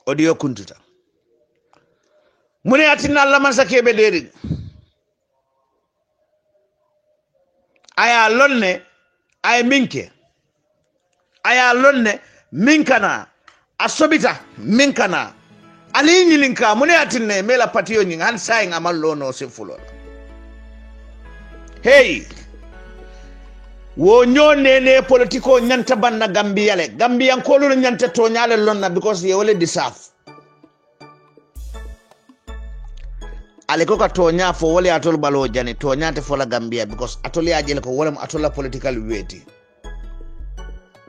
audio kuntuta mune atinna Allah man sakebe deri aya lonne ay minke aya lonne minkana asobita minkana ali nyilinka mune atinne mela patiyo nyin han sayin amallo no sifulo hey wo nyone politiko nyanta banna Gambia le Gambian ko lu nyanta to nyale lonna because ye wole disaf ale ko ka to nya fo wole atol balo jani to nyante fo la Gambia because atol yaje ko wole atol political weti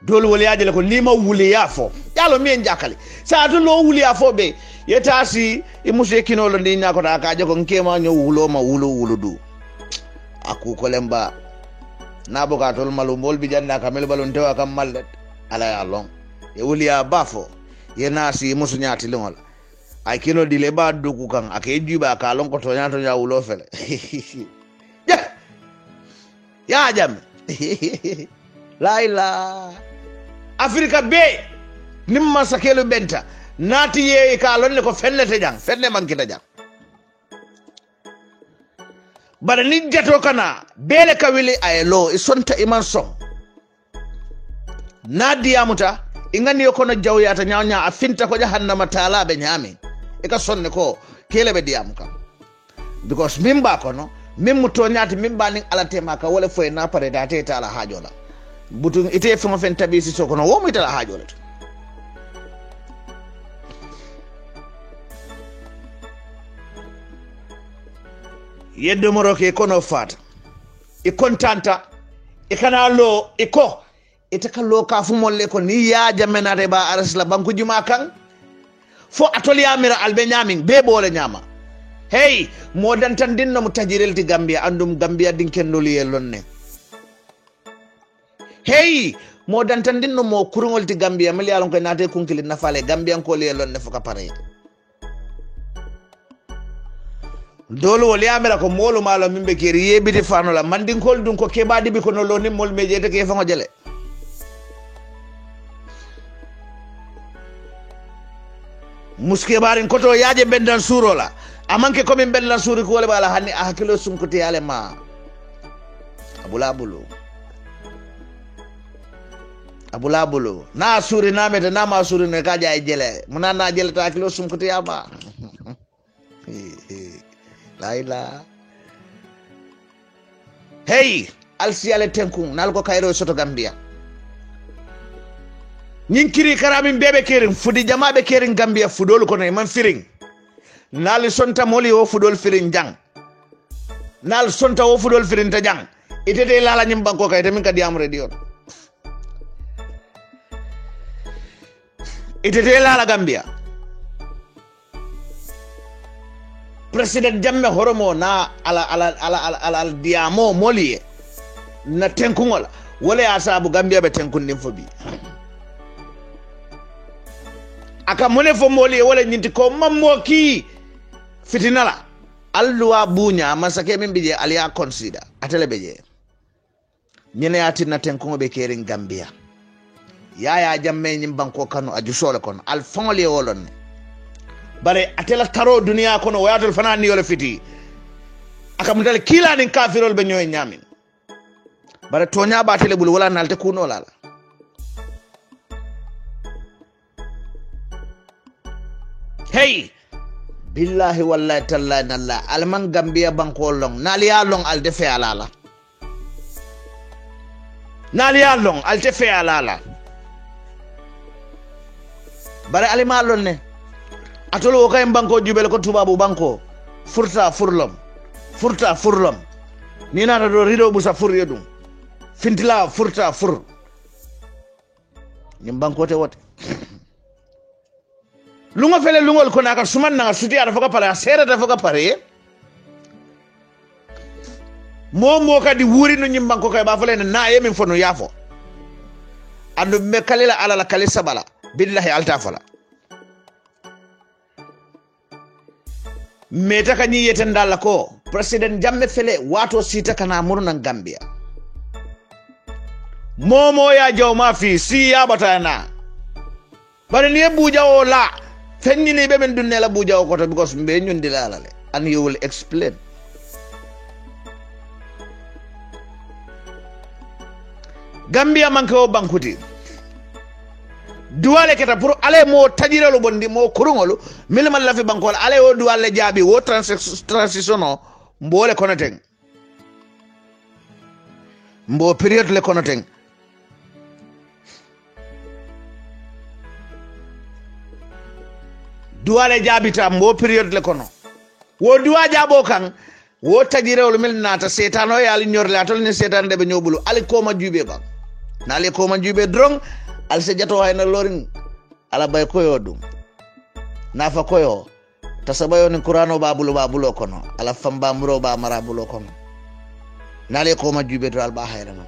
dol wole yaje ko lima wuli yafo yalo mi njakali sa atol lo wuli yafo be yetasi e mushe kinolo ndi nyako ta ka jogo nkema nyo wulo ma wulo du aku ko lemba nabo ka tol malu mol bi janna kamel balon tewa kam mallet ala ya long e wuli ya bafo ye nasi musu nyati lingol ay kino dile ba dugu kan ake juba ka lon ko to nyato nya wulo fele ya jam laila Afrika be nimma sakelo benta nati ye ka lon ko fellete jang fenne man kita jang bara ni jato kana bele kawili ayelo isonta iman song nadia muta ingani yokono jawyata nyanya afinta ko jahannama taala be nyame e ka sonne ko kele be diam kam because mimba kono mimmu to nyati mimba ning alate maka wala foy na pare date taala hajola butun ite fo fen tabisi so kono wo mi taala hajola yeddo moroke kono fata e kontanta e kana lo e ko ite kallo ka fu molle ko ni ya jamenare ba arsla banku juma kan fo atoli amira albe nyamin be bole nyama hey modan tan dinno mutajirel ti Gambia andum Gambia din kennoli lonne hey modan tan dinno mo kurungol ti Gambia mali alon ko nate kunkili nafale Gambian ko le lonne fo ka pare dolo wali amira ko molu malo mimbe keri yebiti fanola mandin kol dun ko kebadi bi ko no loni mol meje te ke fa ngojele muske barin koto yaaje bendan surola amanke ko min bendan suri ko wala bala hanni hakilo sunkuti yale ma abulabulu na suri na meta na ma suri ne ka jaay jele munana jele ta hakilo sunkuti yama laila hey alsiale tenkun nalko kayro soto Gambia nyin kiri karamin bebe kerin fudi jamabe kerin Gambia fudol ko no man firing nal sonta moli wo fudol firing jang nal sonta wo fudol firing ta jang itete lala nyim banko kay tamin kadi am radio itete lala Gambia President Jammeh horomo na ala diamo moli na tenkungola wala asabu Gambia be tenkun nim fobi aka mone fo moli wala nyinti ko mammo ki fitinala alluwa bunya masake min bije aliya consider atele beje nyene ati na tenkungo be kerin Gambia yaya Jammeh nyim banko kanu ajusole kon al fongole wolon bare atela taro dunia kono wayatul fanani yole fiti akamdal kila nin kafirol be nyoy nyamin bare tonya ba tele bul wala nalte kuno lala hey billahi wallahi tallahi nalla alman Gambia banko long naliya long al defe alala naliya long al defe alala bare alima lonne atolo kay banko jubel ko tubabu banko furta furlom ni na do rido bu sa fur yedum fintila furta fur nyim banko te wote lunga fele lungol ko naka suman na suti ara foka pare sere da foka pare momo kadi wuri no nyim banko kay ba fele na yemin fono yafo andu me kalila ala la kalisa bala billahi alta fala meta kanyi yeten dalla ko President Jammeh fele wato sita kana murnan Gambia momo ya jawma fi si ya batana bare ni buja o la fenni be men dunne la buja ko to because mbe nyundi la le and you will explain. Gambia manke o bankuti duwale keta pour ale mo tajirelo bondi mo kurungolu milma la fi bankol ale o duwale jabi wo transition mbole konateng mbo period le konateng duwale jabi ta mbo period le kono wo duwa jabo kan wo tajirelo milnata setano yali nyorle atol ni setan de be nyobulu ali koma jube ba nale koma jube drong al se jato hayna lorin ala bay koyo dum nafa koyo tasabayo ni qur'ano babulo kono ala famba muro ba marabulo kono nale koma jube do al ba hayna man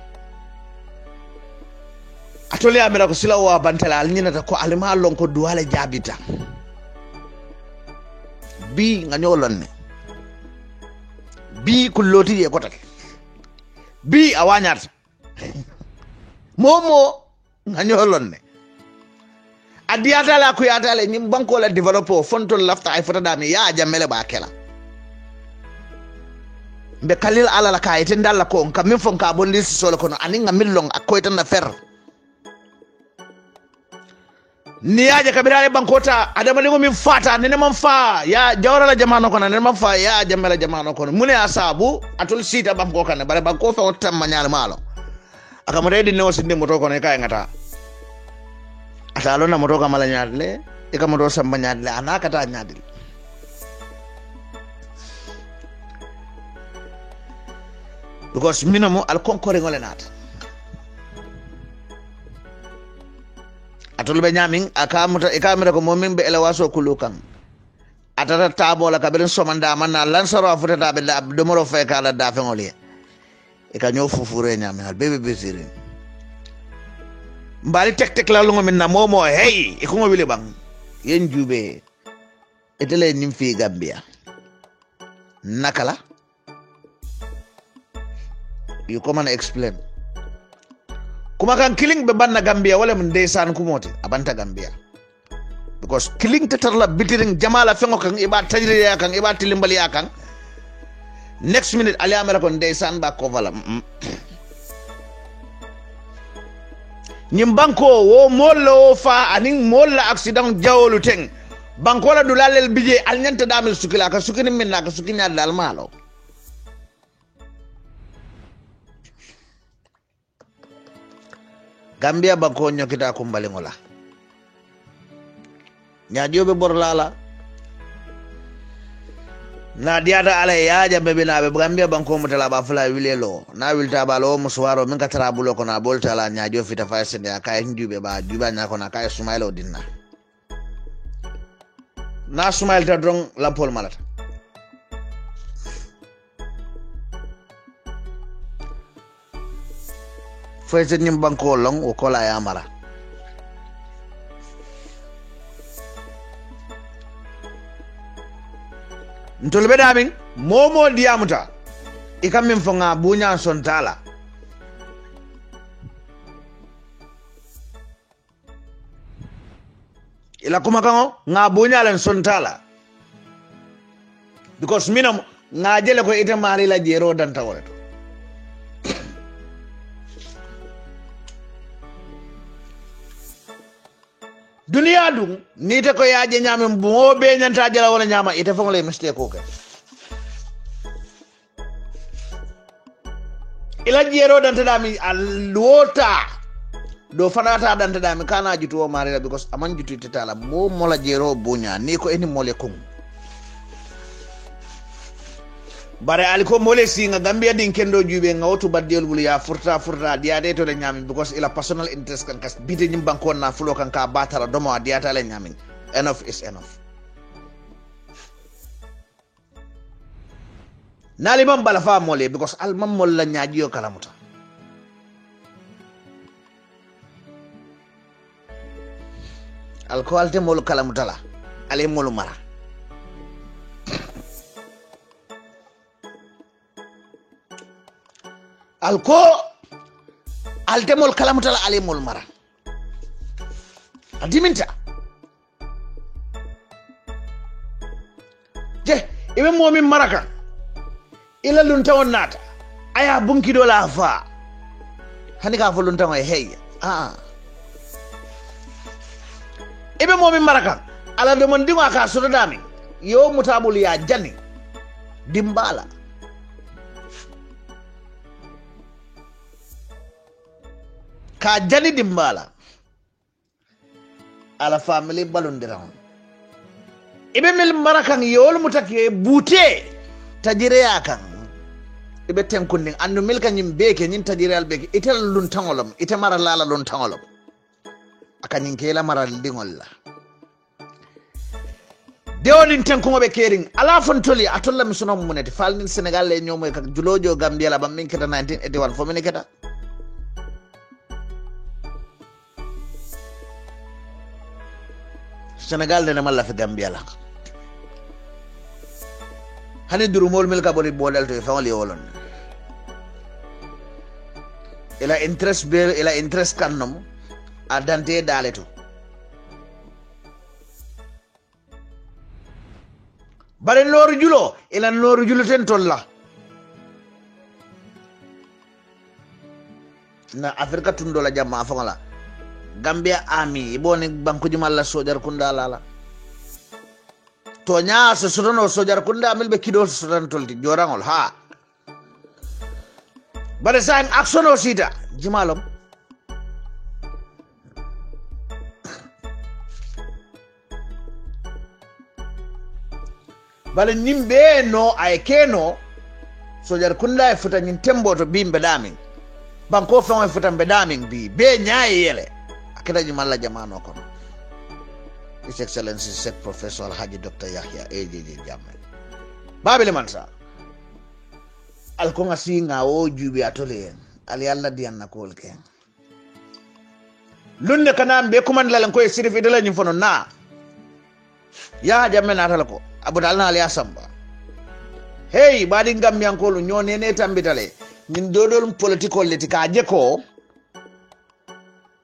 atoli amira ko sila wa bantala al nyinata ko alima lon ko duwale jabita bi nga nyolon ne bi kulloti e kotake bi awanyat momo nga nyolon ne adiyata la ku yata le nyim banko la developer fonto lafta ay fota dami ya jamele ba kela mbe kalil ala la kayete ndalla ko on kam min fon ka bondi solo kono ani nga millong akoy tan na fer ni yaje kabirale bankota adama lingo min fata nene man fa ya jawra la jamano kono nene man fa ya jamela jamano kono mune asabu atul sita banko kan bare banko fa otam manyal malo akamuredi no sinde moto kono kay ngata atalo na moto kamala nyadle e kamoto samba nyadle anaka ta nyadle because minamo al konkore ngole nata atol be nyamin akamuta e kamera ko momin be elewaso kulukan atata tabola kabelen somanda manna lansaro afutata be domoro fe kala da fe ngole e ka nyo fufure nyamin al bebe besiri mbali tek la lungo minna momo hey e ko ngobile bang yen jube etele nim fi Gambia nakala you come and explain kuma kan killing be banna Gambia wala mun ndeysaan ku moti abanta Gambia because killing tetarla bitiring jamala fengo kan iba tajriya kan iba tilimbali kan next minute ali amara kon ndeysaan ba ko vala nyim banko wo mollo fa anin molla accident jawolu teng banko la dulalel bije al nyanta damel sukila ka sukini minna ka sukini dal malo Gambia banko nyokita kumbali ngola nyaajobe borlala na diata ala yaaja bebina be Gambia banko mutala ba fula wilelo na wilta ba lo muswaro min ka tarabulo ko na bolta la nyaajo fita fa sende akay njube ba juba nya ko na kay sumailo dinna na sumail ta drong lampol malata fayse nyim banko long o kola ya mara ntolbe damin momo diamuta ikam min fonga bunya sontala ila kuma kango nga bunya lan sontala because minam nga jele ko ite mari la jero dan tawre dunia dum ni te ko yaaje nyame bo be nyanta jala wala nyama ite fo le mistake ko ke ila jero dan tadami alwota do fanata dan tadami kana jitu o mari because aman jitu tala mo mola jero bonya ni ko eni mole ko bare aliko mole singa Gambia din kendo jube ngawtu baddel bulu ya furta diade to le nyami because ila personal interest kan kas bide nyim banko na fulo kan ka batara domo diata le nyami enough is enough nali mam bala fa mole because al mam mol la nyaaji yo kalamuta al ko alte mol kalamuta la ale mol mara alko altemol kalamutala alemol mara adiminta ibe momin maraka ila lunta wonnata aya bunki do la fa hani ka fo lunta way hey ibe momin maraka ala de mon dinga ka so dami yo mutabul ya janni dimbala ka jani dimbala ala family balondiram ibe mil marakan yol mutake bute tajire yakan ibe tenkundin andu mil kan yim beke nyin tajire al beke itel lun tangolom ite mara lala lun tangolom akanyin kela mara dingol la dewonin tenkugo be kering ala fontoli atolla mi sono munete falnin Senegal le nyomo ka julojo Gambia la bam min keta 1981 fo min keta Senegal ne malla fi Gambia la hani duru mol mel ka boli bodal to fawli wolon ila interest kannom adante daleto bare noru julo ila noru julo ten tolla na Afrika tundo la jamma fangala Gambia ami ibone banku jumalla sojar kunda lala to nya so sotono sojar kunda milbe kido sotan tolti jorangol ha bare san aksono sita jimalom bale nimbe no ay keno sojar kunda e futa nyin tembo to bimbe damin banko fon e futa be damin bi be nyaay yele akeda jumalla jamano kono His Excellency Sek Professor Haji Dr. Yahya AJJ Jammeh babele mansa alkonga singa o jubi atole ali alla dianna kolke lunde kanam be command lalan ko sirifi de lañu fono na ya Jammeh natal ko abudal na ali asamba hey badi ngam yankolu ñone ne tambitale ñin dodol political leti ka jeko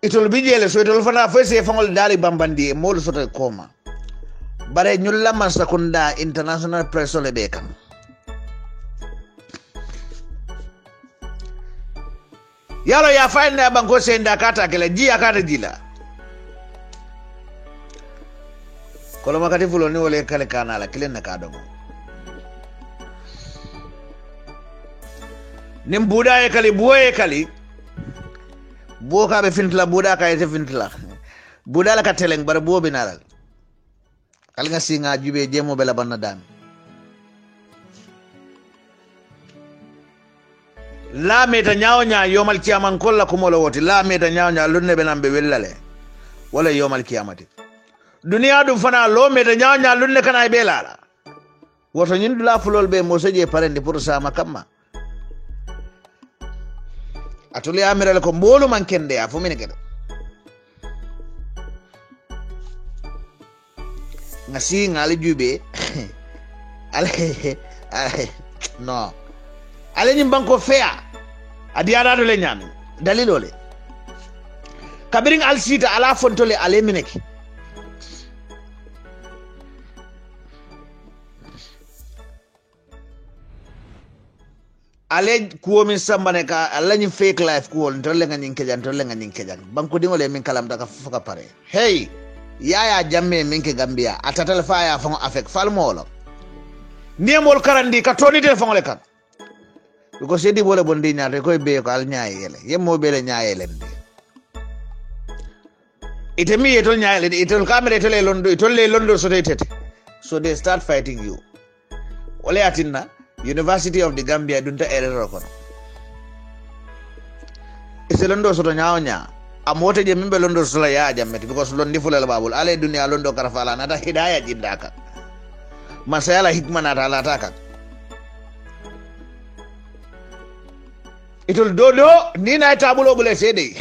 itol bijele so itol fana fese fangol dali bambandi mol soto koma bare ñulla man sakunda international press le be kan yalo ya faina banko senda kata kele ji akata jila kolo makati fulo ni wole kale kanala kile na kadomo nim buda e kali buoye kali boka be fintla buda ka ete fintla buda la ka teleng bar bo binalal kal nga singa jube jemo bela banna dam la meta nyaawnya yomal kiyaman kolla ko molo woti la meta nyaawnya lunne be nambe wellale wala yomal kiyamati duniya dum fana lo meta nyaawnya lunne kana be lala woto nyindu la fulol be mo seje parende pour sama kamma atuli amiral ko mbolu man kende a fumine kede ngasi ngali jube ale no ale nyim banko fea adiara do le nyami dalilole kabiring al sita ala fontole ale mineki ale kuwo min sambane ka alla ñin fake life kuwo tolle nga ñin kejan banko dingole min kalam daga fuka pare hey Yaya Jammeh min ke Gambia atatal fa ya fango afek falmolo niemol karandi ka toni de fango le kan ko sedi bole bondi nyaade koy be ko al nyaayele yemmo be le nyaayele ndi ite mi etol nyaayele itol kamere tole londo so tete so they start fighting you ole atinna University of the Gambia dunta error kono ise londo so to nyaawnya amote je mimbe londo so la ya Jammeh because londi fulal babul ale dunya londo karfala nata hidayah jindaka masala hikma nata lataka itol dodo ni na tabulo bule sede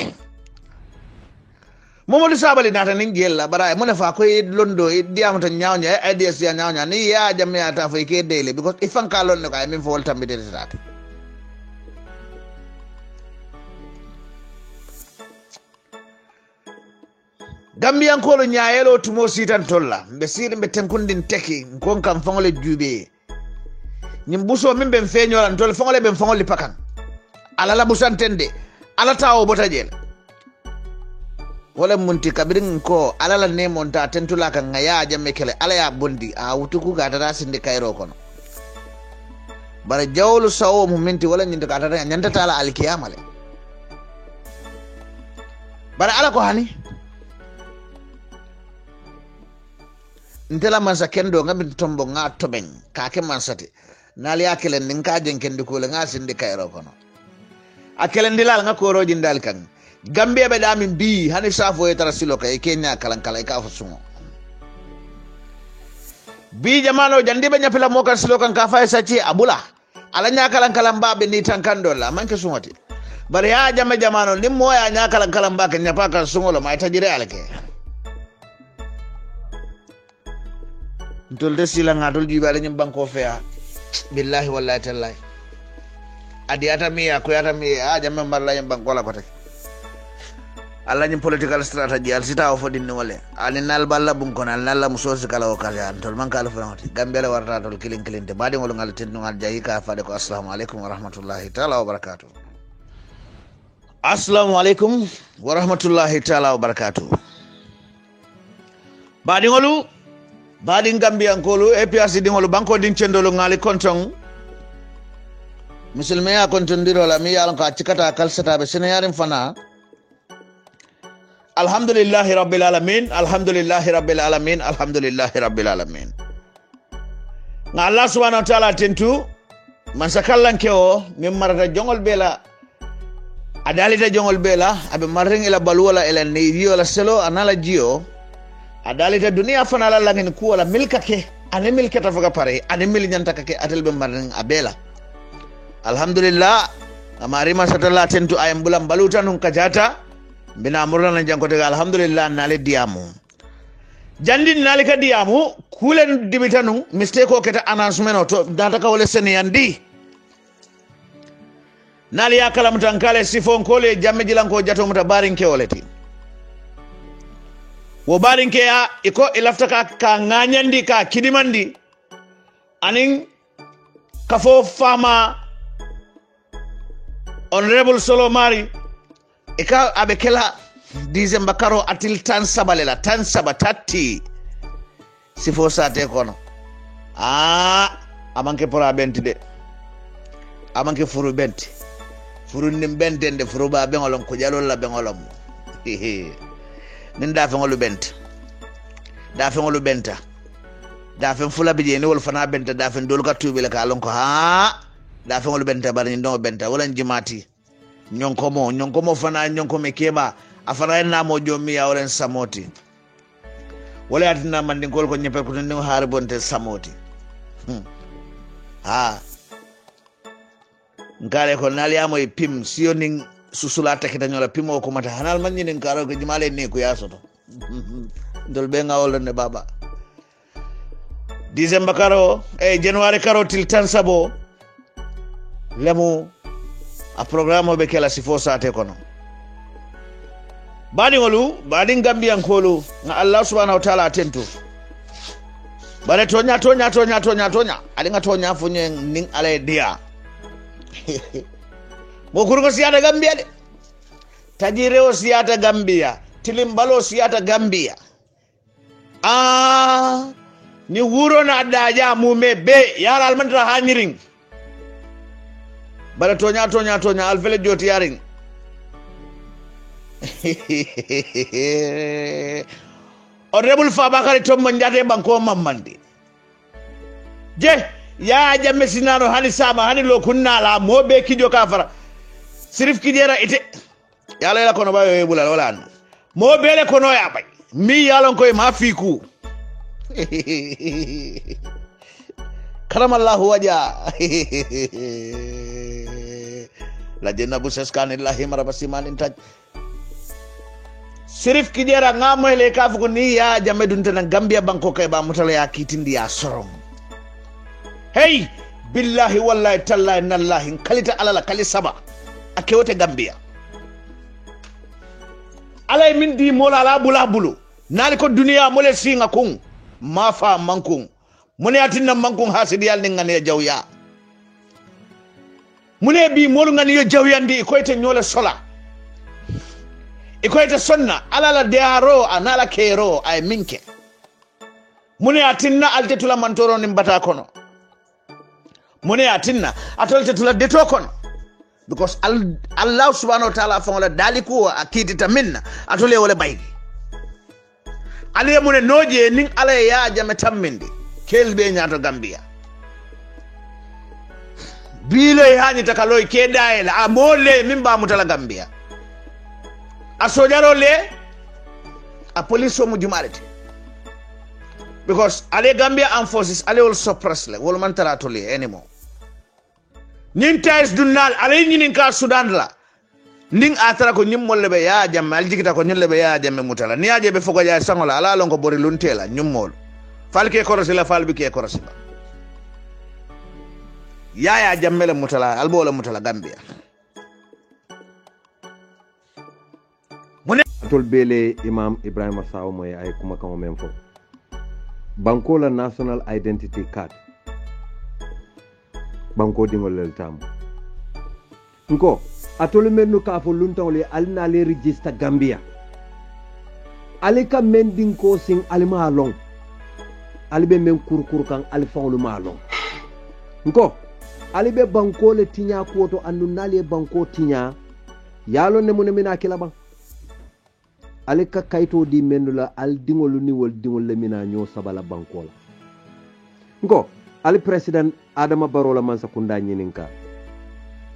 Momadou Sabally nata nin gella bara mo ne fa ko londo diam to nyaawnya ideas ya nyaawnya ni ya Jammeh ata fay ke dele because ifan ka lonno kay min fo tambe de tata Gambian ko nyaayelo tumo sitan tolla be sir be tenkundin teki kon kam fangole jube nyim buso min ben feñola ntol fongole ben fongoli pakan ala la busantende ala tawo bota jele wala munti kabirin ko ala la ne monta tentula kan ngaya jamme kele ala ya bondi a wutuku ga dara sinde kayro kono bara jawlu sawo muminti wala nyinde ka dara nyanda tala alkiyamale bara ala ko hani ntela mansa kendo ngabi tombo nga toben ka ke mansati nali akele ninka jenkendi ko le nga sinde kayro kono akele ndilal nga ko roji ndal kan Gambia be damin bi hani safo e tarasilo kay Kenya kalankala e ka fusumo bi jamano jandi be nyapila mo kan silo kan ka fa sachi abula ala nya kalankala mbabe ni tankando la manke sumati bari ya jamano nim mo ya nya kalankala mbake nyapa kan sungolo ma tajire alake ndol de sila ngadol jibale nyim banko fea billahi wallahi tallahi adi atami ko atami jamme marla nyim banko la ko tek alla nyim political strategy al sita o fodin ni wala alinal balla bun kon alnalla musosi kala o kala tol man kala fanati gambele warta tol kilin kilinte badi ngol ngal tinno ngal jayi ka faade ko assalamu alaikum wa rahmatullahi ta'ala wa barakatuh assalamu alaikum wa rahmatullahi ta'ala wa barakatuh badi ngolu badi Gambia ngolu APRC di ngolu banko din cendolo ngali kontong musulme ya kontondiro la mi yalon ka cikata kalsata be senayarin fana alhamdulillahi rabbil alamin alhamdulillahi rabbil alamin alhamdulillahi rabbil alamin nga Allah subhanahu wa ta'ala tentu man sakallan keo min marata jongol bela adalita jongol bela abe marring ila balwala ila niyo la selo anala jio adalita dunia fana la langin ku wala milkake ane milkata faga pare ane mil nyanta kake atel be marring abela alhamdulillah amari masatalla tentu ayam bulam balutan hun kajata bina murna nan janko de alhamdulillah nale diamu jandi nale ka diamu kulen dibitanu mistake ko keta announcement to data ka wala sen yandi nale ya kala mutankale sifon kole jamme jilanko jato muta barinke woleti wo barinke ya iko ilafta ka nganyandi ka kidimandi anin kafo fama honorable Solomari ika abekela December karo atil tan sabalela tan sabatati sifo sate kono amanke pora benti de amanke furu benti furu nim bentende furu ba bengolon ko jalol la bengolom nin da fengolu bent da fengolu benta da fen fula bije ni wol fana benta da fen dol ka tubile ka lon ko da fengolu benta bar ni ndo benta wala jimati nyonkomo fana nyonkome keba afana na mo jomi ya oren samoti wala atina mandi gol ko nyepe ko ndi haare bonte samoti ngare ko nali amo e pim sioni susula takita nyola pimo ko mata hanal manni nin karo ko jimale ne ko yasoto dol be ngawol ne baba December karo January karo til tan sabo lemu a programme be kala sifo sate kono badi ngolu badi Gambian kolu nga Allah subhanahu wa ta'ala tentu bare tonya ali nga tonya funye ning ale dia mo kurgo siyata Gambia de tajireo siyata Gambia tilimbalo siyata Gambia ni wuro na daja mume be yara almantra haniring bara tonya alfele joti yaring honorable Fabakary Tombo Njate banko mamandi je ya jamme sinano hani sama hani lo kunna la mobe kijo kafara sirif kijera ite yala ila kono bayo yebula wala mobe le kono ya bay mi yalon koy ma fiku karamallahu waja la jenna busaskanillahi marabasiman intaj sirif kijera ngamo le kafu ni ya jamme dunta na Gambia banko kay ba mutala ya kitindi ya sorom hey billahi wallahi tallahi nallahi kalita alala kali saba akewote Gambia alay min di mola la bulu nali ko duniya mole singa kun mafa mankun mune atinna mankun hasidi yal ni ngane jawya mune bi molu ngani yo jawyandi ko ite nyola sola ko ite sonna alala dearo anala kero ay minke mune atinna altetula mantoro ni mbata kono mune atinna atoltetula deto kono because Allah subhanahu wa ta'ala fa wala daliku akitita minna atole wala baydi aliye mune noje nin ala ya jame tamminde kelbe nyaato Gambia bilo hani takaloy kedaela amole mimba mutala Gambia a sojaro le a police o mu jumalete because ale Gambia armed forces ale will suppress le wol man tara to le anymore nin tais dunnal ale nyinin ka Sudan la ning atara ko nyum molle be ya jamme aljikita ko nyolle be ya jamme mutala ni aje be fogo ya sangola ala longo bori luntela nyum mol falke korosi la falbi ke korosi ba ya jamme le mutala albo le mutala Gambia tol bele Imam Ibrahima Saw moy ay kuma kamo men fo banko la national identity card banko dingol lel tam nko atolu mennu ka fo luntawle alina le register Gambia alika mending ko sing alima long alibe men kurkur kan alfawlu ma long nko alibe banko le tinya ko to andu nale banko tinya yalo ne mun mina kila bang alika kayto di mendula al dingolu ni wol dingol le mina nyo sabala banko la nko ali president Adama Barrow la man sakunda nyininka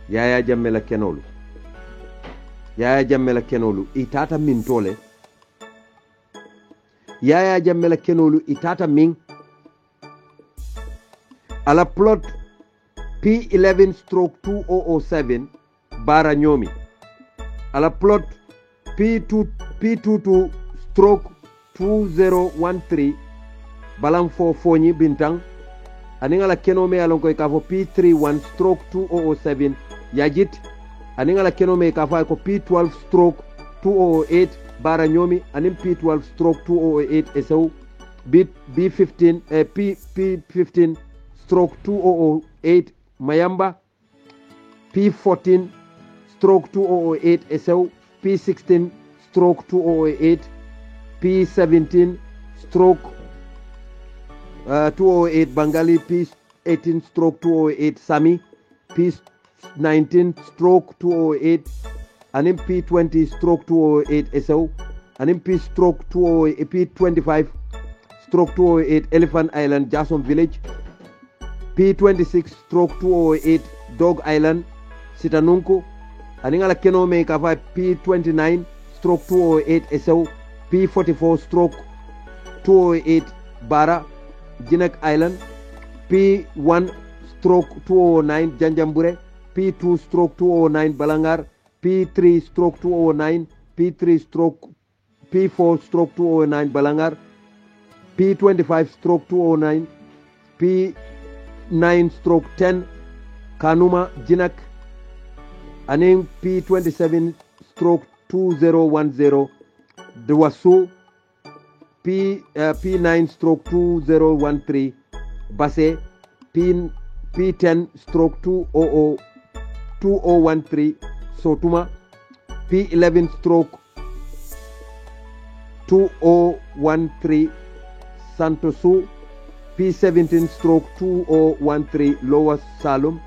Yaya Jammeh la kenolu itata min tole Yaya Jammeh la kenolu itata min ala plot P11/2007 bara nyomi ala plot P22/2013 balam fo fonyi bintang aningala kenome alon koy kafo P31/2007 yajit aningala kenome kafo ko P12/2008 bara nyomi anim P12/2008 esew B15 P15/2008 mayamba P14/2008 esew P16/2008 P17/2008 Bangali P18/2008 Sami P19/2008 anim P20/2008 Esau anim P25/2008 Elephant Island Jason Village P26/2008 Dog Island Sitanunku aningala kenome kafa P29/2008 Esau P44/2008 Bara Jinak Island P1/2009 Janjambure P2/2009 Balangar P3/2009 P4/2009 Balangar P25/2009 P9/10 Kanuma Jinak aning P27/2010 Dwasu P9/2013 Basse P10/2013 Sotuma P11/2013 Santosu P17/2013 Lower Salum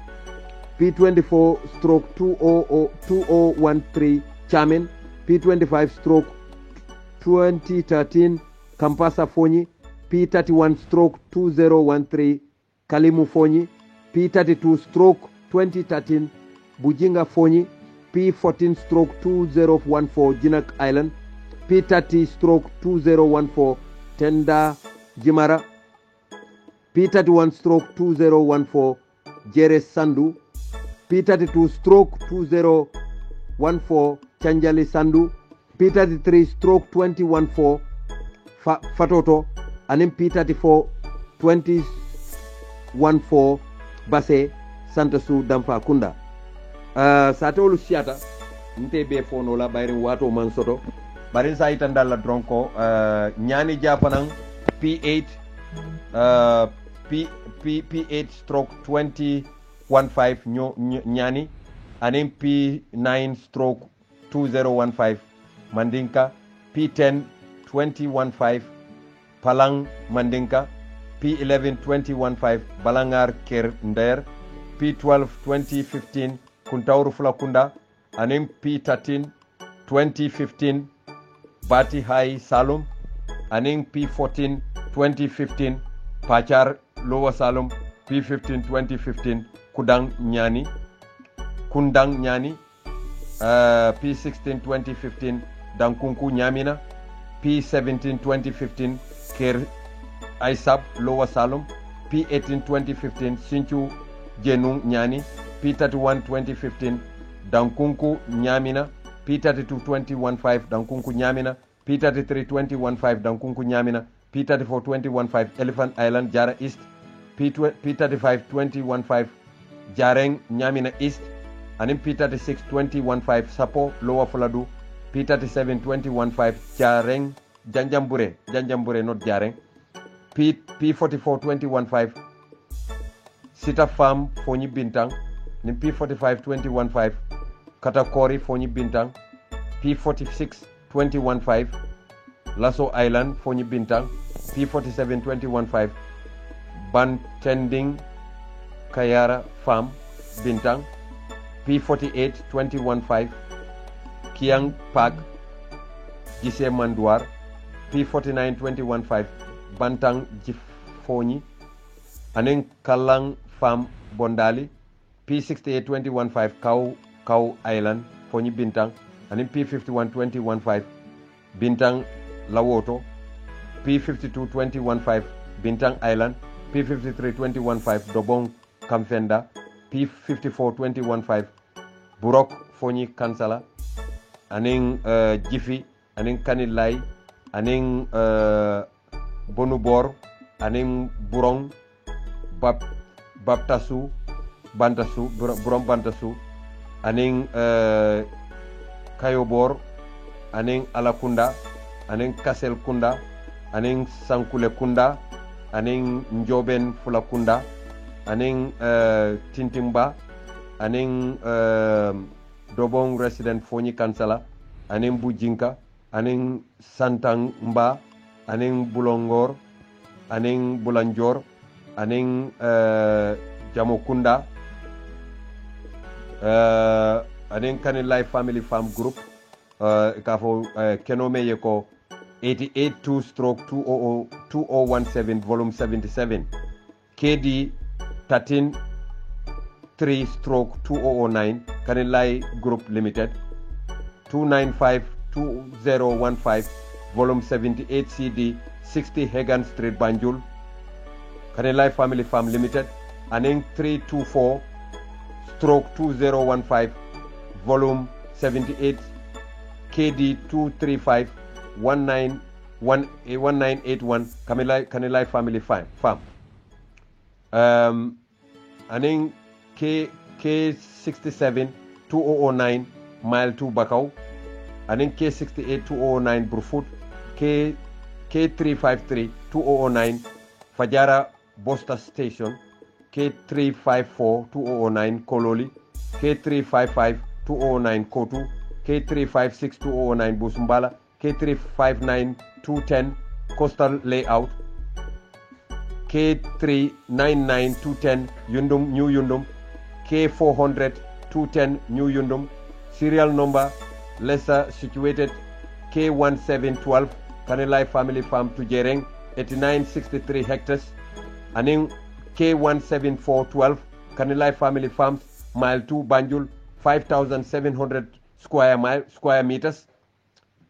P24/2013 Chairman P25/2013 Kampasa Fonyi P31/2013 Kalimu Fonyi P32/2013 Bujinga Fonyi P14/2014 Jinak Island P30/2014 Tenda Jimara P31/2014 Jere Sandu P32/2014 Chanjali Sandu P33/2014 Fatoto anim P34/2014 Basse Santasu Damfa Kunda satolu siata nte be fono la bayri wato man soto bari sa itandala dronko nyani japanang P8 P8/20 Nyani anin P9/2015 Mandinka P10/2015 Palang Mandinka P11/2015 Balangar Ker Nder P12/2015 Kuntauru Fulakunda anin P13/2015 Bati Hai Salum anin P14/2015 Pachar Lower Salum P15/2015 Kundang Nyani P16/2015 Dankunku Nyamina P17/2015 Ker Aisab Lower Salum P18/2015 Sinchu Jenung Nyani P31/2015 Dankunku Nyamina P32/2015 Dankunku Nyamina P33/2015 Dankunku Nyamina P34/2015 Elephant Island Jara East P35/2015 Jareng Nyamina East and P36/2015 Sapo Lower Fuladu P37/2015 Jareng Janjambure not Jareng P44/2015 Sita Farm Fonyi Bintang P45/2015 Katakori Fonyi Bintang P46/2015 Lasso Island Fonyi Bintang P47/2015 Bantending Kayara Farm Bintang P48/2015 Kiang Park Gise Mandwar P49/2015 Bantang Jifonyi Aning Kalang Farm Bondali P68/2015 Kau Island Fonyi Bintang Aning P51/2015 Bintang Lawoto P52/2015 Bintang Island P53/2015 Dobong Kamfenda P54/2015 Burok Fonyi Kansala aning Jifi aning Kanilai aning Bonubor aning Burong Baptasu Bantasu Burong Bantasu aning Kayobor aning Alakunda aning Kasel Kunda aning Sankule Kunda aning Njoben Fulakunda aning Tintimba aning Dobong resident Fonyi Kansala aning Bujinka aning Santang Mba aning Bulongor aning Bulanjor aning Jamokunda aning Kanilai Family Farm Group kafo Kenome Yeko 882/2017 volume 77 KD 13/3/2009 Kanilai Group Limited 295/2015 volume 78 CD 60 Hagan Street Banjul Kanilai Family Farm Limited aning 324/2015 volume 78 KD 235/1981 Kanilai Family Farm aning K67/2009 Mile 2 Bakau aning K68/2009 Brufut K353/2009 Fajara Bosta Station K354/2009 Kololi K355/2009 Kotu K356/2009 Busumbala K359/210 Coastal Layout K399/210 Yundum New Yundum K400/210 New Yundum serial number lesser situated K1712 Kanilai Family Farm to Jereng 8963 hectares aning K17412 Kanilai Family Farms Mile 2 Banjul 5700 square meters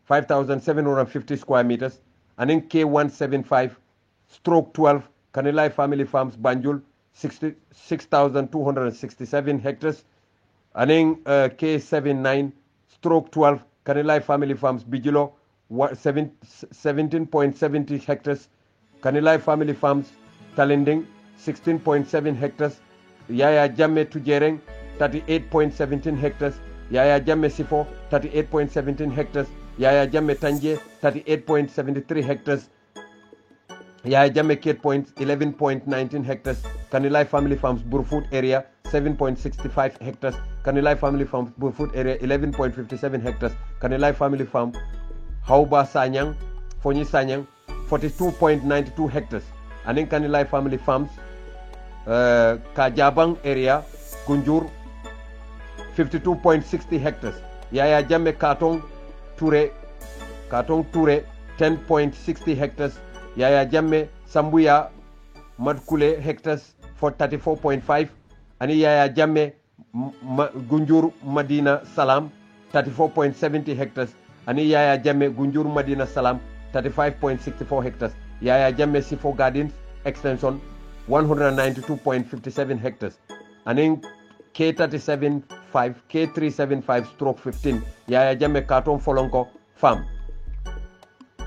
5750 square meters aning K175/12 Kanilai Family Farms Banjul 66,267 hectares aning K79/12 Kanilai Family Farms Bijilo 17.70 hectares Kanilai Family Farms Talending 16.7 hectares Yaya Jamme Tujereng 38.17 hectares Yaya Jamme Sifo 38.17 hectares Yaya Jamme Tanje 38.73 hectares Yaya Jamme Kate Point 11.19 hectares Kanilai Family Farms Burfoot area 7.65 hectares. Kanilai Family Farm Burfoot area 11.57 hectares. Kanilai Family Farm Hauba Sanyang, Fonyi Sanyang 42.92 hectares. And in Kanilai Family Farms Kajabang area Gunjur 52.60 hectares. Yaya Jamme Katong Ture 10.60 hectares. Yaya Jamme Sambuya Madkule hectares for 34.5. Ani Yaya Jamme Gunjur Madina Salam 34.70 hectares. Ani Yaya Jamme Gunjur Madina Salam 35.64 hectares. Yaya Jamme Sifo Gardens extension 192.57 hectares. Ani K375 stroke 15 Yaya Jamme Karton Folonko Farm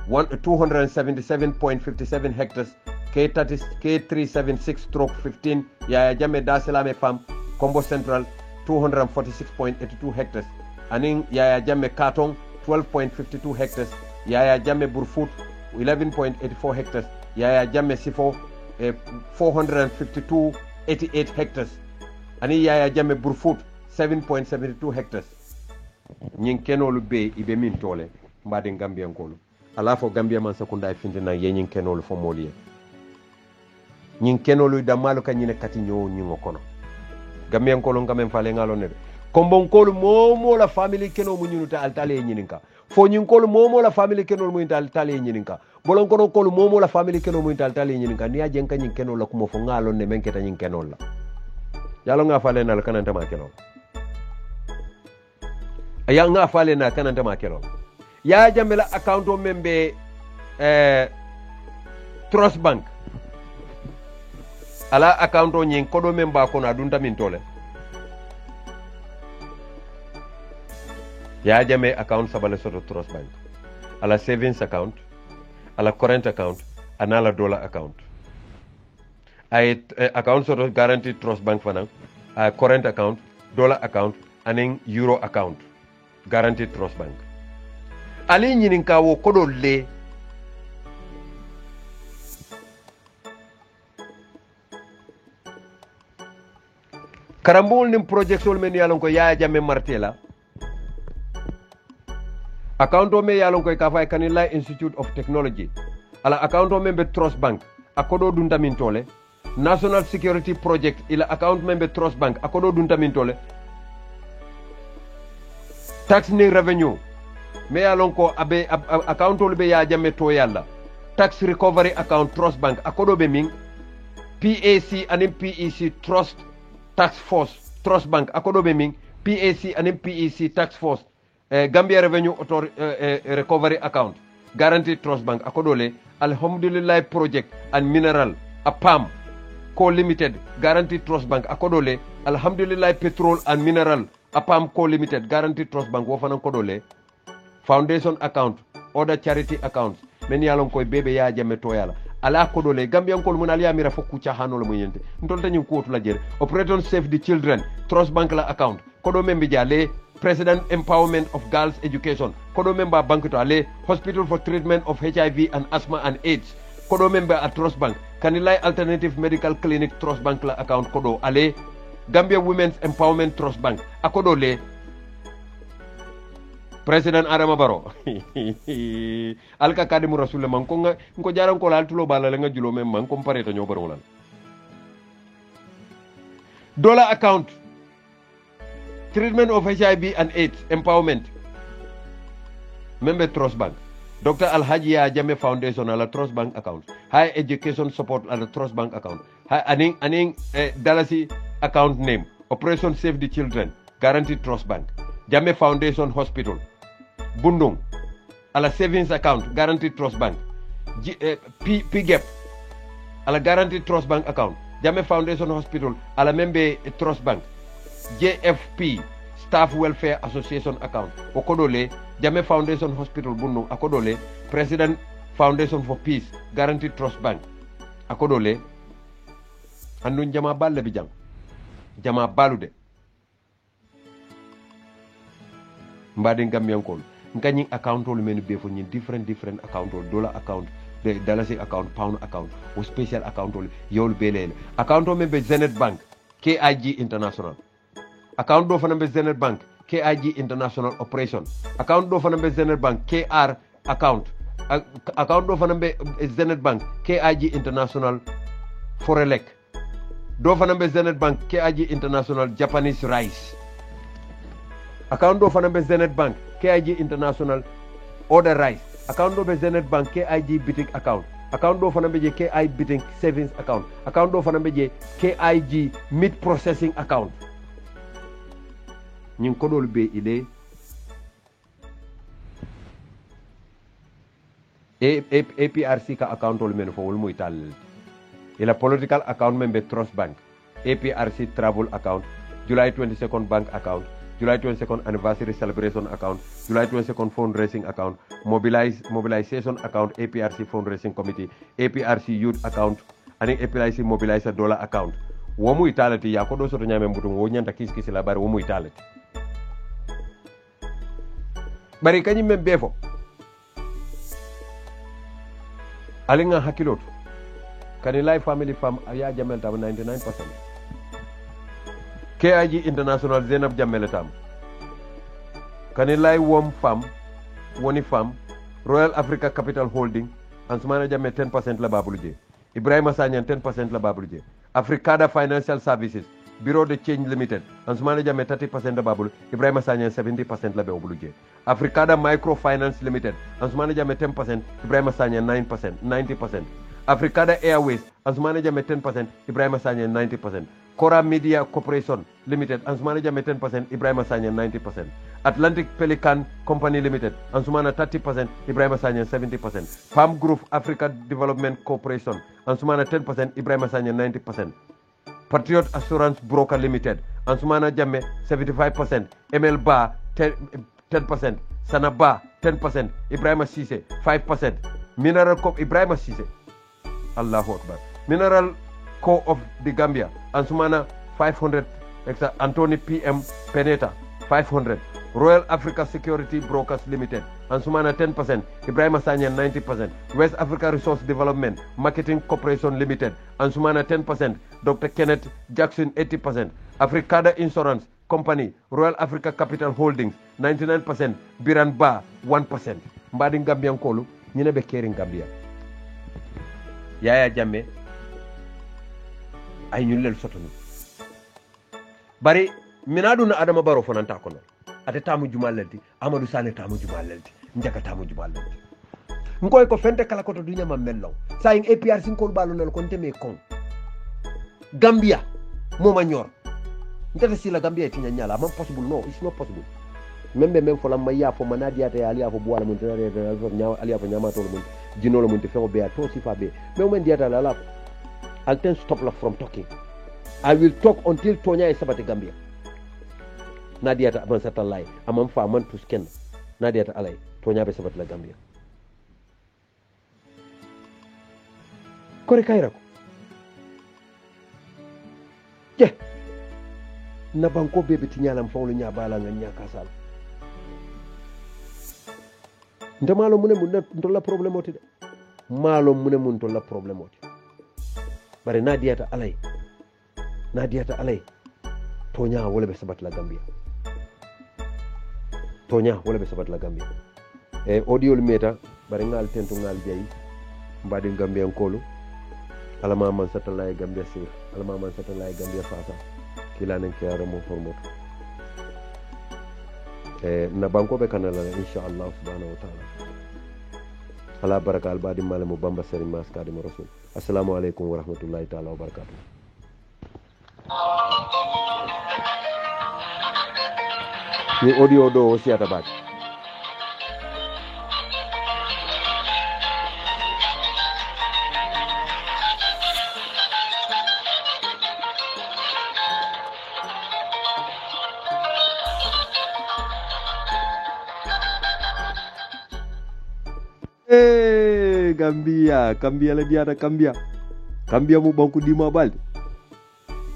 277.57 hectares. K376 stroke 15 Yaya Jamme Daselame Farm Combo Central 246.82 hectares. Aning Yaya Jamme Karton 12.52 hectares. Yaya Jamme Burfoot 11.84 hectares. Yaya Jamme Sifo 452.88 hectares. Ani Yaya Jamme Burfoot 7.72 hectares. Nyin kenolu be ibe min tole mbade Gambia ngolo ala fo Gambia man sakunda e findina ye nyin kenolu fo moliye nyin kenolu da malu ka nyine kati nyo nyingo kono Gambia ngolo ngamen fale ngalo ne kombo ngolo momo la family keno mu nyunuta altale nyininka fo nyin kolo momo la family keno mu altale nyininka bolon kono kolo momo la family keno mu altale nyininka ni ajenka nyin keno la kumo fo ngalo ne menketa nyin keno la yalo nga fale na kananta ma keno ya nga fale na kananta ma keno ya jamela account o membe Trust Bank ala account o nyin kodo memba ko na dunta min tole ya jame account sabale soto Trust Bank ala savings account ala current account anala dollar account ay account soto guaranteed Trust Bank fana current account dollar account aning euro account guaranteed Trust Bank ali nyinin kawo kodo le karambol nim project sol men yalon ko Yaya Jammeh martela account o me yalon ko ka fay Kanilai Institute of Technology ala account o membe Trust Bank akodo dunta min tole National Security Project ila account membe Trust Bank akodo dunta min tole tax ni revenue me yalon ko abe account o be Yaya Jammeh to yalla tax recovery account Trust Bank akodo be min PAC and PEC Trust Tax Force Trust Bank akodo be min PAC and PEC Tax Force Gambia Revenue Authority Recovery Account Guaranteed Trust Bank akodole Alhamdulillah Project and Mineral APAM Co Limited Guaranteed Trust Bank akodole Alhamdulillah Petrol and Mineral APAM Co Limited Guaranteed Trust Bank wofana kodole Foundation Account Other Charity Accounts men yalon koy bebe Yaya Jammeh to yala ala kodole Gambian kol mun aliya mira fokku cha hanolo mo yente ndolta nyum ko la jere Operation Save the Children Trust Bank la account kodo membe jale President Empowerment of Girls Education kodo member bank to ale Hospital for Treatment of HIV and Asthma and AIDS kodo member at Trust Bank Kanilai Alternative Medical Clinic Trust Bank la account kodo ale Gambia Women's Empowerment Trust Bank akodo le President Adama Barrow alka kadimu rasul man ko nga ko jaran ko lal tulo bala nga julo mem man ko pare to ñobar wala dollar account treatment of HIV and AIDS empowerment member Trust Bank Dr. Alhaji Yaya Jammeh Foundation ala Trust Bank account high education support ala Trust Bank account aning dalasi account name Operation Save the Children Guaranteed Trust Bank Jammeh Foundation Hospital Bundung ala savings account Guaranteed Trust Bank PGEP ala Guaranteed Trust Bank account Jammeh Foundation Hospital ala membe Trust Bank JFP Staff Welfare Association account okodole Jammeh Foundation Hospital Bundung akodole President Foundation for Peace Guaranteed Trust Bank akodole andun jama balle bijang jama balude mbadin Gambian kol ngani account lu men be fo ñi different account dollar account de dalasi account pound account o special account yol belele account o membe Zenith Bank KIG International. Account do fana be Zenith Bank KIG International Operation. Account do fana be Zenith Bank KR account. Account do fana be Zenith Bank KIG International Forelec. Do fana be Zenith Bank KIG International Japanese Rice. Account do fana be Zenith Bank KIG International Order Rice. Account do be Zenith Bank KIG Biting account. Account do fana be KI Biting Savings account. Account do fana be KIG Meat Processing account. Ñing ko dol be ile APRC ka account wol men fo wol muy tal ila political account men be Trust Bank APRC travel account July 22nd bank account July 22nd anniversary celebration account July 22nd fundraising account mobilization account APRC fundraising committee APRC youth account ani APRC mobilizer dollar account wo muy talati ya ko do soto nyame mbutum wo nyanta kiskisi la bari wo muy talati bari kañum men bee fo alinga hakkiloto kani life family fam ya jamel tam 99% KIG International Zenab Jammele tam kani lay wom fam woni fam Royal Africa Capital Holding Ansumana Jamme 10% la babuluje Ibrahima Sagnan 10% la babuluje Africada Financial Services Bureau de Change Limited Ansumana Jamme 30% la babul Ibrahima Sagnan 70% la babuluje Africada Microfinance Limited Ansumana Jamme 10% Ibrahima Sagnan 90% Africada Airways Ansumana Jamme 10% Ibrahima Sagnan 90% Cora Media Corporation Limited Ansumana Jamme 10% Ibrahima Sagnan 90% Atlantic Pelican Company Limited Ansumana 30% Ibrahima Sagnan 70% Farm Group Africa Development Corporation Ansumana 10% Ibrahima Sagnan 90% Patriot Assurance Broker Limited Ansumana Jamme 75% ML Bar 10% Sanaba 10% Ibrahima Cissé 5% Mineral Corp Ibrahima Cissé Allahu Akbar Mineral Co of the Gambia Ansumana 500 Anthony PM Peneta 500 Royal Africa Security Brokers Limited Ansumana 10% Ibrahima Sagnan 90% West Africa Resource Development Marketing Corporation Limited Ansumana 10% Dr. Kenneth Jackson 80% Africada Insurance Company Royal Africa Capital Holdings 99% Biran Ba 1% Mbadi Gambian Kolu ñine be kering Gambia Yaya Jammeh ay ñu lel sotonu bari minaduna Adama Barrow fonanta kono ate tamu jumalelti Amadou Sané tamu jumalelti njaka tamu jumalelti ngoy ko fente kala ko to dunya ma mello sa ing APRC ko balu nel ko teme kon Gambia moma ñor ndata si la Gambia tinya nyala am possible no it's not possible membe mem fo la maya fo manadi ate ali afo buala mun tare nyaaw ali afo nyama to mun jinolo mun te fo be to si fa be me men diata la la I'll then stop from talking. I will talk until Tonya is about Gambia. Nadia ta aman satalai, amam fa man to scan. Nadia ta alai, Tonya be sabat la Gambia. Kore kaira ko. Je. Na banko bebe tinyala mfawlu nya bala nga nya kasal. Ndamalo mune mun ndola problem oti de. Malo mune mun ndola problem oti. Bare nadiyata alay tonya wala be sabat la Gambia audio meta bare ngal tentu ngal jeyi mbadi Gambia kolu alama man satellite Gambia sir alama man satellite Gambia fasa kila nen kiara mo formoto na banko be kanala inshallah subhanahu wa ta'ala ala baraka al badi malamu bamba seri mas kadim rasul assalamu alaikum wa rahmatullahi ta'ala wa barakatuh ni audio do wasiata bak Gambia la diata Gambia mu banku dima balde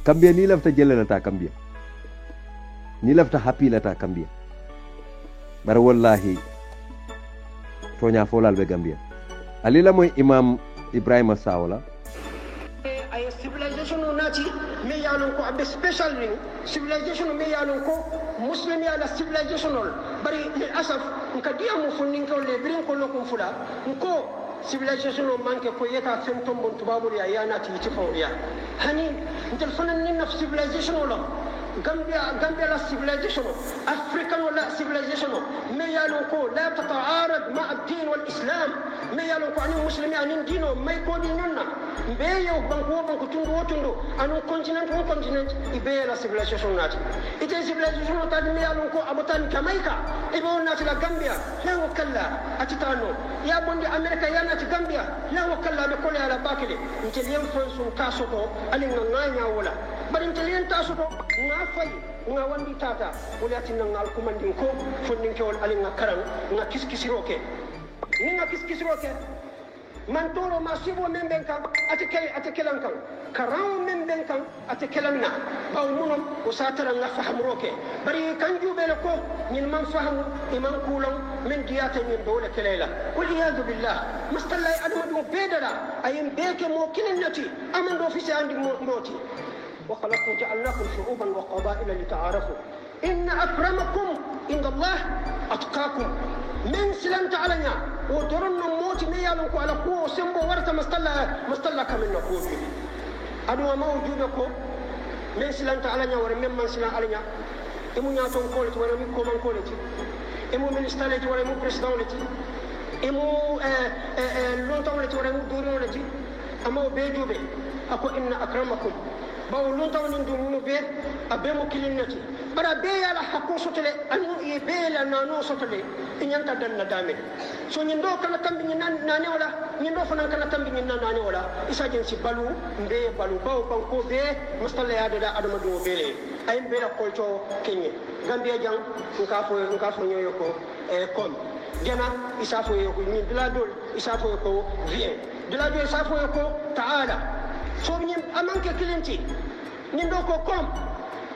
Gambia ni lafta jelena ta Gambia ni lafta happy la ta Gambia bar wallahi tonya folal be Gambia alila moy imam Ibrahima Sawla ay civilisation nati me yalon ko abe special ring civilization me yalon ko muslim ya la civilization bari li asaf nka diamu funnin ko le birin ko lokum fula ko civilization manke ko yeta fentom bon tubabul ya yana ti fawriya hani ntel fanan ni naf civilization lo Gambia la civilization African la civilization me yalon ko la tataarad ma ad-din wal islam me yalon ko ani muslimi ani dino may ko di nonna be yo banko tundu anu continent ibe la civilization nati ite civilization ta me yalon ko abutan kamaika ibe nati la Gambia la wakalla atitano ya bondi America ya nati Gambia la wakalla be ko la bakile ntel yem fonsu kasoko ali nganya wala bari ntel tasoto nga fay nga wandi tata wulati ngal kumandin ko fondin ko ali nga karam nga kiskisiroke ni nga kiskisiroke man toro masibo memben kan atikelan kan karam memben kan atikelanna baw munom o satara nga fahamroke bari kan jubele ko nyin man fahamu iman kulon men diyata nyin dole kelela wal iyad billah mustallai adamadu bedara ayim beke mo kinennati amando fi sandi moti وخلقنا جعلناكم شعوبا وقبائل لتعارفوا إن أكرمكم عند الله أتقاكم من سلمت علينا ودرنا موت ميالكم على قوة سمبو ورثة مستلا كمن نقول أدوا ما وجودكم من سلمت علينا ورمين من سلم علينا إمو نياتون كولت ورمين كومان كولت إمو منستالت ورمين بريسدانت إمو لونتاولت ورمين دورونت أما بيجوبي أكو إن أكرمكم bawo lunta woni dum be abe mo kilinati bara be yala hakko sotele anu e be la nano sotele nyanta dan na dame so nyindo kala tambi nane wala nyindo fana kala tambi nane wala isa jen si balu be balu bawo banko be mustalla ya da adama do bele ay be la kolto kenye Gambia jang nka fo nyoyo ko kom jana isa fo yo ko ni dula dol isa fo ko vien dula dol isa fo ko taala so ñim amanke kilinti ñin do ko kom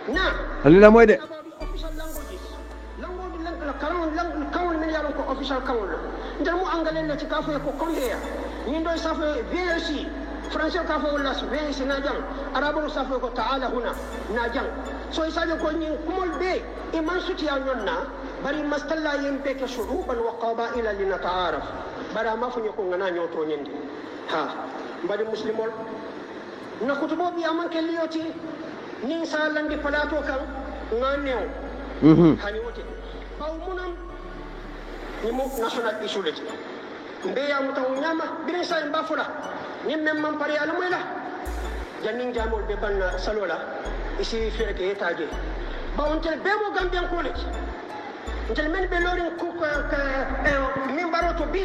na alila moy de official language la kawul min yalon ko official kawul ndel mu angale la ci ka fo ko kombe ya ñin do sa fo VC français ka fo wala VC na jang arabo sa fo ko taala huna na jang so isa ko ñin kumol be iman suti ya ñonna bari mastalla yempe ke shuruban wa qabaila linataaraf bara ma fu ñoko ngana ñoto ñindi ha mbadi muslimol na kutubo bi amanke liyoti nin salandi palato kan nganew hani wote baw munam ni mo national issue leti mbe ya mutaw nyama bin sa mbafula ni memman pare almoyla jannin jamol be banna salola isi fereke etaje baw ontel be mo gambian ko leti ontel men be lorin ku min baroto bi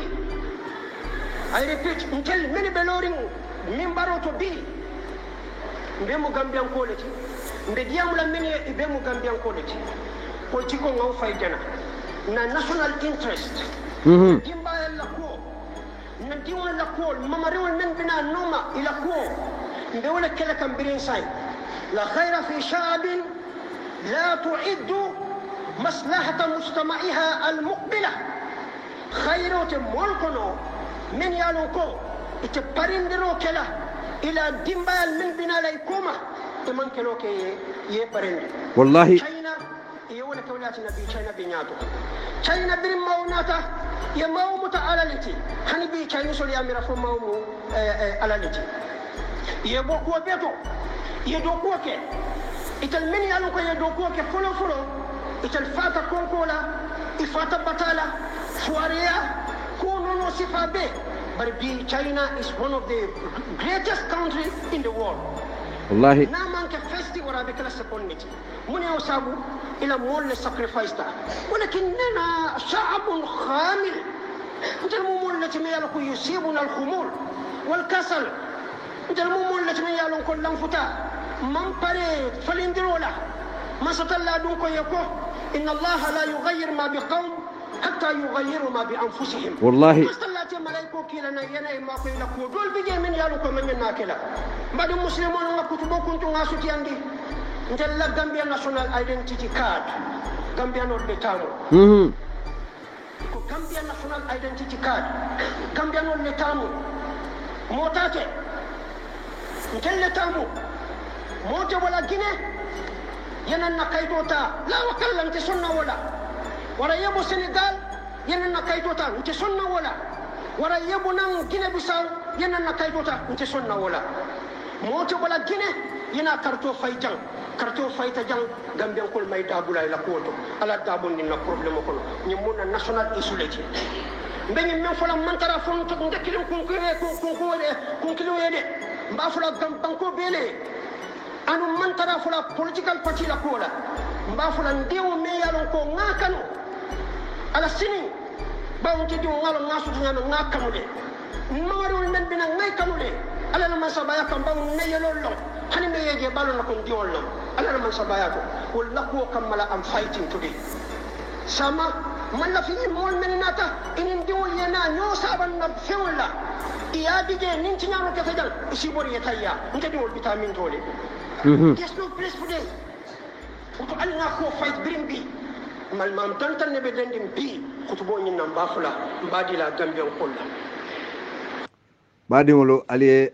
I repeat ontel men be lorin min baroto bi mbe mo gambian ko leti mbe diamu la meni be mo gambian ko leti politiko ngaw fay jana na national interest dimba la ko na diwa la ko mama rewol men bina noma ila ko mbe wala kala kam birin say la khayra fi sha'bin la tu'iddu maslahata mujtama'iha al-muqbila khayrote molkono men yalo ko ite parindiro kala ila dimbal min bina lay kuma e man kelo ke ye parende wallahi china ye wala kawlati nabi china binyato china bir mawnata ye mawmuta alaliti hani bi china sol ya mira fo mawmu alaliti ye bokko beto ye do ko ke ital min yalu ko ye do ko ke folo ital fata konkola ifata batala fuaria ko no sifa be. But China is one of the greatest countries in the world. Wallahi. Na man ke festival abe kala seponiti. Muni osabu ila mol sacrifice ta. ولكن لنا شعب خامل. انت المول التي يالكو يصيبنا الخمول والكسل. انت المول التي يالكو لنفتا من بري فلندرولا ما ستلا دونكو يكو ان الله لا يغير ما بقوم حتى يغيروا ما بانفسهم. والله ملايكو كيلا ينا ما كو لا كو دول بيجي من يالكو من ناكلا بعد مسلمون كتبو كنتو غاسوتي عندي نتل لا غامبيا ناشونال ايدنتيتي كارد غامبيا نو لتامو ko Gambia national identity card Gambia no letamu motate ntel letamu moja wala gine yanan na kaidota la wakalla nte sonna wala wara yebo Senegal yanan na kaidota nte sonna wala wara yebo nan Guinea Bissau yanan na kaidota nte sonna wala moja wala gine yana karto fayjang karto fayta jang gambian kol may dabula la koto ala dabon ni na problème ko ni mun national issue leti mbeni men fola mantara fon to ndekilim kun kilo yede mba fola banko bele anu mantara fola political party la kola mba fola ndewo me yalon ko ngakano ala sini bawti di ngalo ngasu nyano ngakano de mawari men bina ngay kanule ala na masabaya kan bawu ne yelollo hani me yeje balon ko ndiollo ala na masabaya ko wala ko kamala am fighting today sama man la fi mon menata inin diwol yana nyo saban na fewla iya dige nin ci nyano kete jang isi bori yetaya nte diwol vitamin tole yes no place for them ko alna ko fight brimbi mal mam tantan ne be dendim bi ko to bo nyin namba fula mbadi la gambian kolla baadiŋolu ali